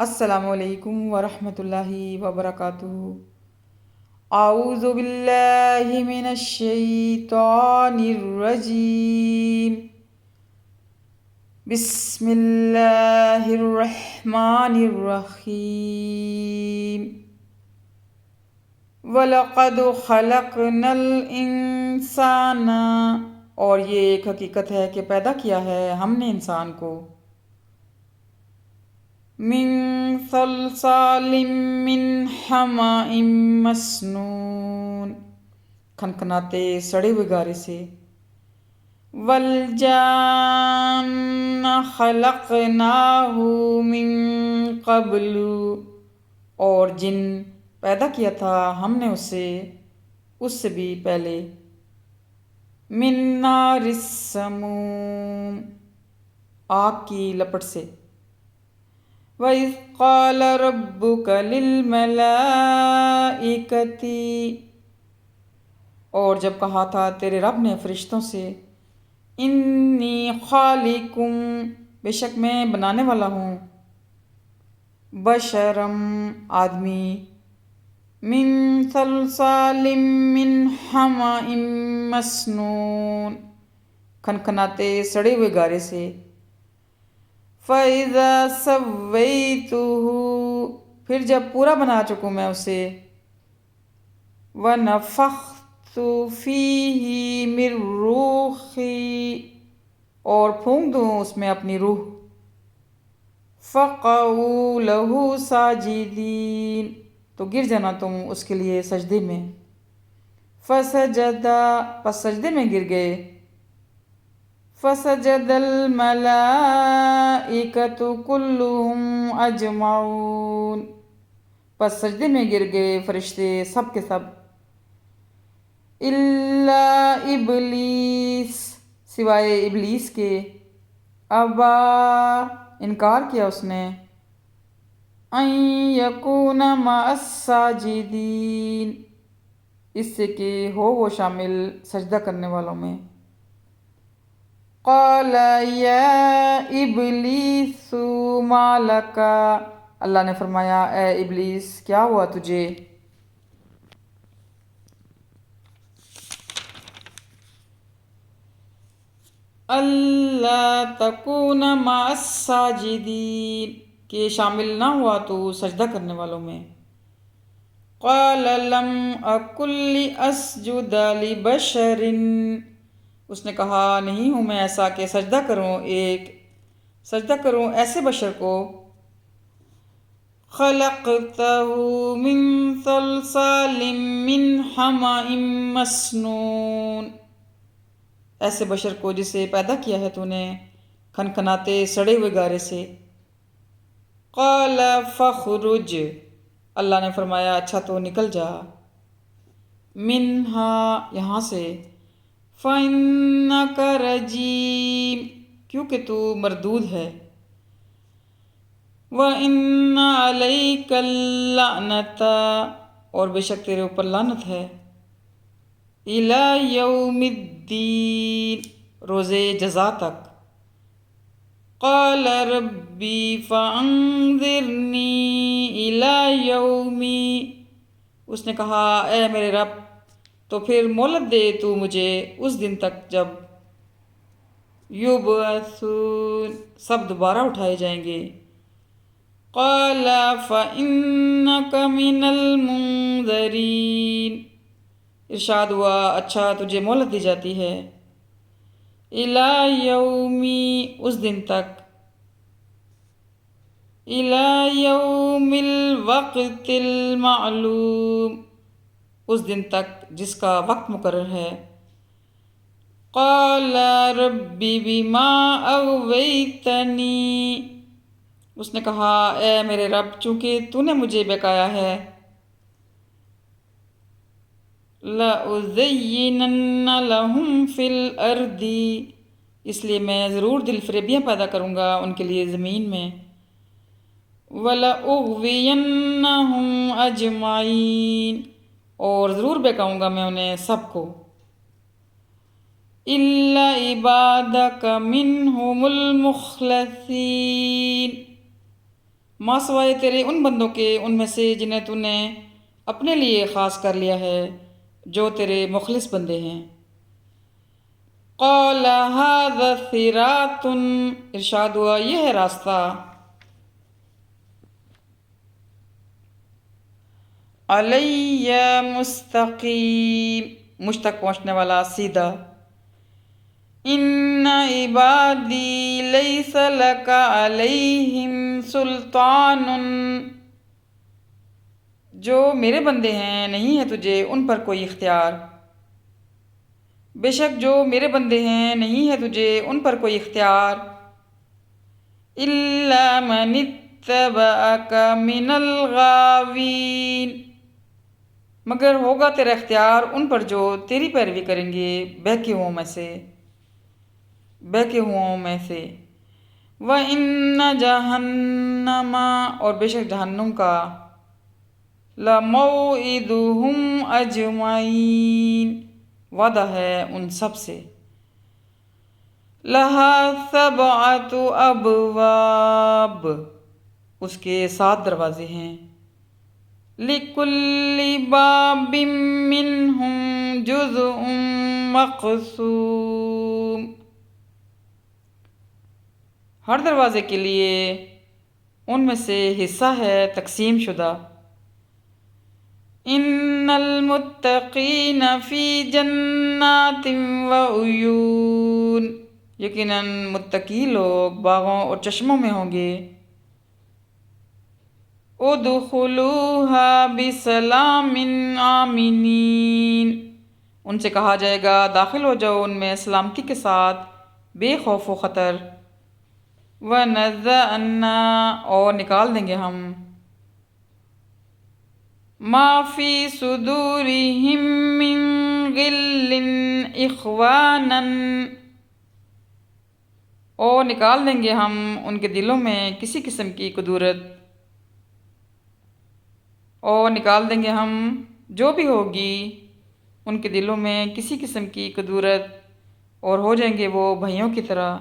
السلام علیکم ورحمۃ اللہ وبرکاتہ۔ اعوذ باللہ من الشیطان الرجیم، بسم اللہ الرحمن الرحیم۔ وَلَقَدْ خَلَقْنَا الْإِنسَانَ، اور یہ ایک حقیقت ہے کہ پیدا کیا ہے ہم نے انسان کو، من صلصال من حماء مسنون، کھنکھناتے سڑے ہوئے گارے سے، والجان خلقناہ من قبل، اور جن پیدا کیا تھا ہم نے اسے اس سے بھی پہلے، من نار السموم، آگ کی لپٹ سے، وَإِذْ قَالَ رَبُّكَ لِلْمَلَائِكَةِ، اور جب کہا تھا تیرے رب نے فرشتوں سے، انی خالقم، بے شک میں بنانے والا ہوں، بشرم، آدمی، من صلصال من حماء مسنون، کھنکھناتے سڑے ہوئے گارے سے، فَإِذَا سَوَّيْتُهُ، پھر جب پورا بنا چکوں میں اسے، وَنَفَخْتُ فِيهِ مِن رُوحِي، اور پھونک دوں اس میں اپنی روح، فَقَعُوا لَهُ سَاجِدِينَ، تو گر جانا تم اس کے لیے سجدے میں، فَسَجَدَ، پس سجدے میں گر گئے، فَسَجَدَ الْمَلَائِكَةُ كُلُّهُمْ أَجْمَعُونَ، پس سجدے میں گر گئے فرشتے سب کے سب، إِلَّا إِبْلِيسَ، سوائے ابلیس کے، ابا، انکار کیا اس نے، أَن يَكُونَ مَعَ السَّاجِدِينَ، اس سے کہ ہو وہ شامل سجدہ کرنے والوں میں، قال یا ابلیس ما لک، اللہ نے فرمایا اے ابلیس کیا ہوا تجھے، اللہ تکون مع الساجدین، کہ شامل نہ ہوا تو سجدہ کرنے والوں میں، قال لم اکن لاسجد لبشر، اس نے کہا نہیں ہوں میں ایسا کہ سجدہ کروں ایسے بشر کو، خلقتہ من صلصال من حماء مسنون، ایسے بشر کو جسے پیدا کیا ہے تو نے کھنکھناتے سڑے ہوئے گارے سے، قال فاخرج، اللہ نے فرمایا اچھا تو نکل جا، منہا، یہاں سے، فَإِنَّكَ رَجِيمٌ، کیونکہ تو مردود ہے، وَإِنَّ عَلَيْكَ اللَّعْنَةَ، اور بے شک تیرے اوپر لعنت ہے، إِلَى يَوْمِ الدِّينِ، روز جزا تک، قَالَ رَبِّ فَأَنظِرْنِي إِلَى يَوْمِ، اس نے کہا اے میرے رب تو پھر مہلت دے تو مجھے اس دن تک جب یبعثون، سب دوبارہ اٹھائے جائیں گے، قال فإنك من المنظرین، ارشاد ہوا اچھا تجھے مہلت دی جاتی ہے، الی یوم، اس دن تک، الی یوم الوقت المعلوم، اس دن تک جس کا وقت مقرر ہے، قال رب بما اغویتنی، اس نے کہا اے میرے رب چونکہ تو نے مجھے بہکایا ہے، لَأُزَيِّنَنَّ لَهُمْ فِي الْأَرْضِ، اس لیے میں ضرور دل فریبیاں پیدا کروں گا ان کے لیے زمین میں، وَلَأُغْوِيَنَّهُمْ أَجْمَعِينَ، اور ضرور بہکاؤں گا میں انہیں سب کو، إِلَّا عِبَادَكَ مِنْهُمُ الْمُخْلَصِينَ، ماں سوائے تیرے ان بندوں کے ان میں سے جنہیں تو نے اپنے لیے خاص کر لیا ہے، جو تیرے مخلص بندے ہیں۔ قال هذا صراط، ارشاد ہوا یہ ہے راستہ، علیہ مستقیم، مجھ تک پہنچنے والا سیدھا۔ ان عبادی لیس لک علیہم سلطان، جو میرے بندے ہیں نہیں ہے تجھے ان پر کوئی اختیار، بے شک جو میرے بندے ہیں نہیں ہے تجھے ان پر کوئی اختیار، الا من اتبعک من الغاوین، مگر ہوگا تیرا اختیار ان پر جو تیری پیروی کریں گے بہکے ہوں میں سے، بہکے ہوں میں سے۔ وَإِنَّ جَہَنَّمَ، اور بے شک جہنم کا، لَمَوْعِدُهُمْ أَجْمَعِينَ، وعدہ ہے ان سب سے۔ لَهَا سَبْعَةُ أَبْوَابٍ، اس کے 7 دروازے ہیں۔ لِكُلِّ بَابٍ مِّنْهُمْ جُزْءٌ مَّقْسُومٌ، ہر دروازے کے لیے ان میں سے حصہ ہے تقسیم شدہ۔ ان المتقین فی جنات وعیون، یقیناً متقی لوگ باغوں اور چشموں میں ہوں گے۔ ادخلوها بسلام آمنین، ان سے کہا جائے گا داخل ہو جاؤ ان میں سلامتی کے ساتھ، بے خوف و خطر۔ وَنَزَعْنَا، اور نکال دیں گے ہم، مَا فِي صُدُورِهِم مِّن غِلٍّ إِخْوَانًا، اور نکال دیں گے ہم ان کے دلوں میں کسی قسم کی کدورت، اور نکال دیں گے ہم جو بھی ہوگی ان کے دلوں میں کسی قسم کی کدورت، اور ہو جائیں گے وہ بھائیوں کی طرح۔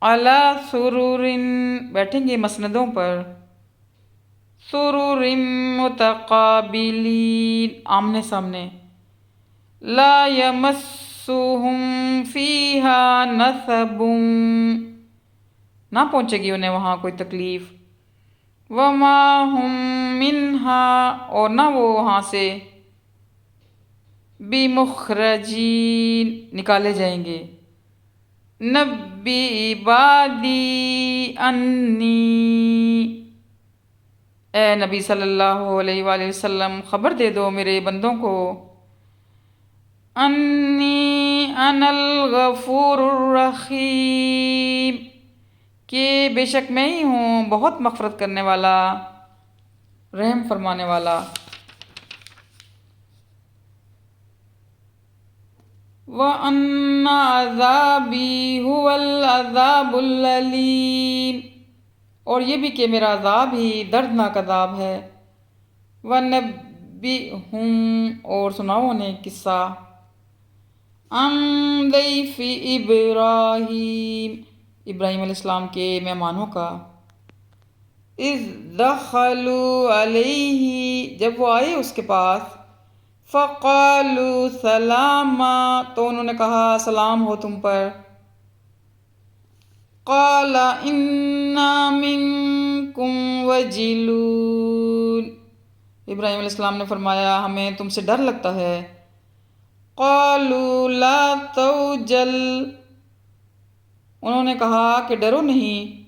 عَلَى سُرُرٍ، بیٹھیں گے مسندوں پر، سُرُرٍ مُتَقَابِلِينَ، آمنے سامنے۔ لَا يَمَسُّهُمْ فِيهَا نَصَبٌ، نہ پہنچے گی انہیں وہاں کوئی تکلیف۔ وَمَا هُمْ مِنْهَا، اور نہ وہ وہاں سے، بِمُخْرَجِينَ، نکالے جائیں گے۔ نَبِّ عِبَادِي أَنِّي، اے نبی صلی اللہ علیہ وآلہ وسلم خبر دے دو میرے بندوں کو، انی انا الغفور الرحیم، کہ بے شک میں ہی ہوں بہت مغفرت کرنے والا، رحم فرمانے والا۔ وَأَنَّ عَذَابِي هُوَ الْعَذَابُ الْأَلِيمُ، اور یہ بھی کہ میرا عذاب ہی دردناک عذاب ہے۔ وَنَبِّئْهُمْ، اور سناؤ انہیں قصہ، عَن ضَيْفِ إِبْرَاہِیم، ابراہیم علیہ السلام کے مہمانوں کا۔ اِذْ دَخَلُوا عَلَيْهِ، جب وہ آئے اس کے پاس، فَقَالُوا سَلَامًا، تو انہوں نے کہا سلام ہو تم پر۔ قَالَ إِنَّا مِنْكُمْ وَجِلُونَ، ابراہیم علیہ السلام نے فرمایا ہمیں تم سے ڈر لگتا ہے۔ قَالُوا لَا تَوْجَلْ، انہوں نے کہا کہ ڈرو نہیں۔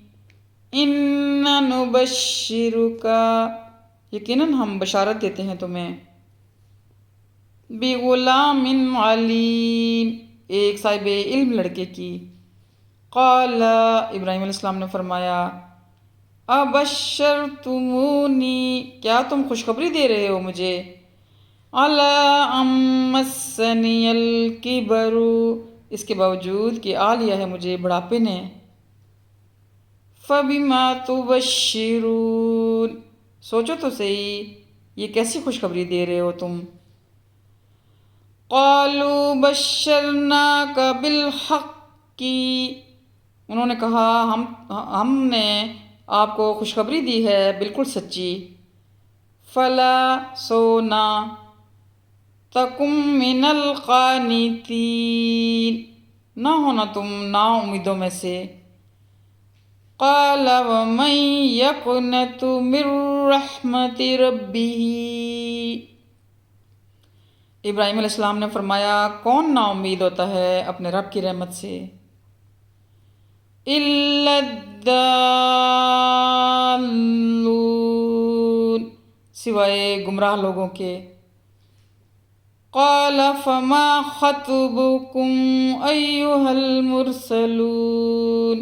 إِنَّا نُبَشِّرُكَ، یقیناً ہم بشارت دیتے ہیں تمہیں، بِغُلَامٍ عَلِيمٍ، ایک صاحب علم لڑکے کی۔ قال، ابراہیم علیہ السلام نے فرمایا، ابشرتمونی، کیا تم خوشخبری دے رہے ہو مجھے، علی ان مسنی الکبر، اس کے باوجود کہ آ لیا ہے مجھے بڑھاپے نے۔ فبما تبشرون، سوچو تو صحیح یہ کیسی خوشخبری دے رہے ہو تم۔ قالوا بشرناک بالحق، انہوں نے کہا ہم نے آپ کو خوشخبری دی ہے بالکل سچی۔ فلا سونا تکم من القانتین، نہ ہونا تم نا امیدوں میں سے۔ قال ومن یقنط من رحمت ربہ، ابراہیم علیہ السلام نے فرمایا کون نا امید ہوتا ہے اپنے رب کی رحمت سے؟ الا الضالون، سوائے گمراہ لوگوں کے۔ قال فما خطبکم ایھا المرسلون،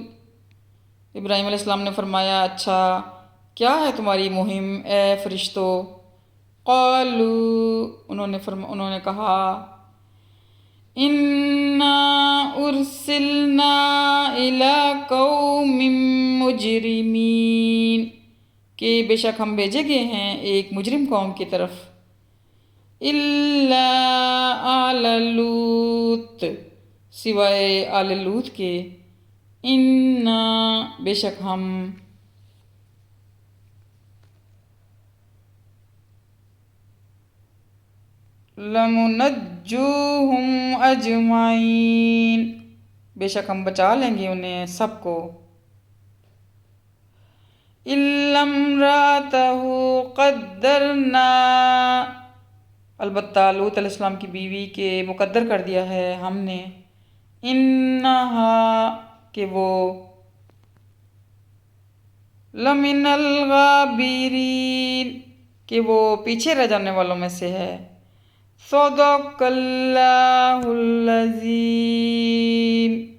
ابراہیم علیہ السلام نے فرمایا اچھا کیا ہے تمہاری مہم اے فرشتو؟ قالوا، انہوں نے کہا انا ارسلنا الی قوم مجرمین، کہ بے شک ہم بھیجے گئے ہیں ایک مجرم قوم کی طرف۔ الا آل لوط، سوائے آل لوط کے۔ انا، بے شک ہم، لمنجوہم اجمعین، بے شک ہم بچا لیں گے انہیں سب کو۔ الا امرأتہ قدرنا، البتہ لوط علیہ السلام کی بیوی کے مقدر کر دیا ہے ہم نے۔ انہا، کہ وہ، لمن الغابرین، کہ وہ پیچھے رہ جانے والوں میں سے ہے۔ صدق اللہ العظیم۔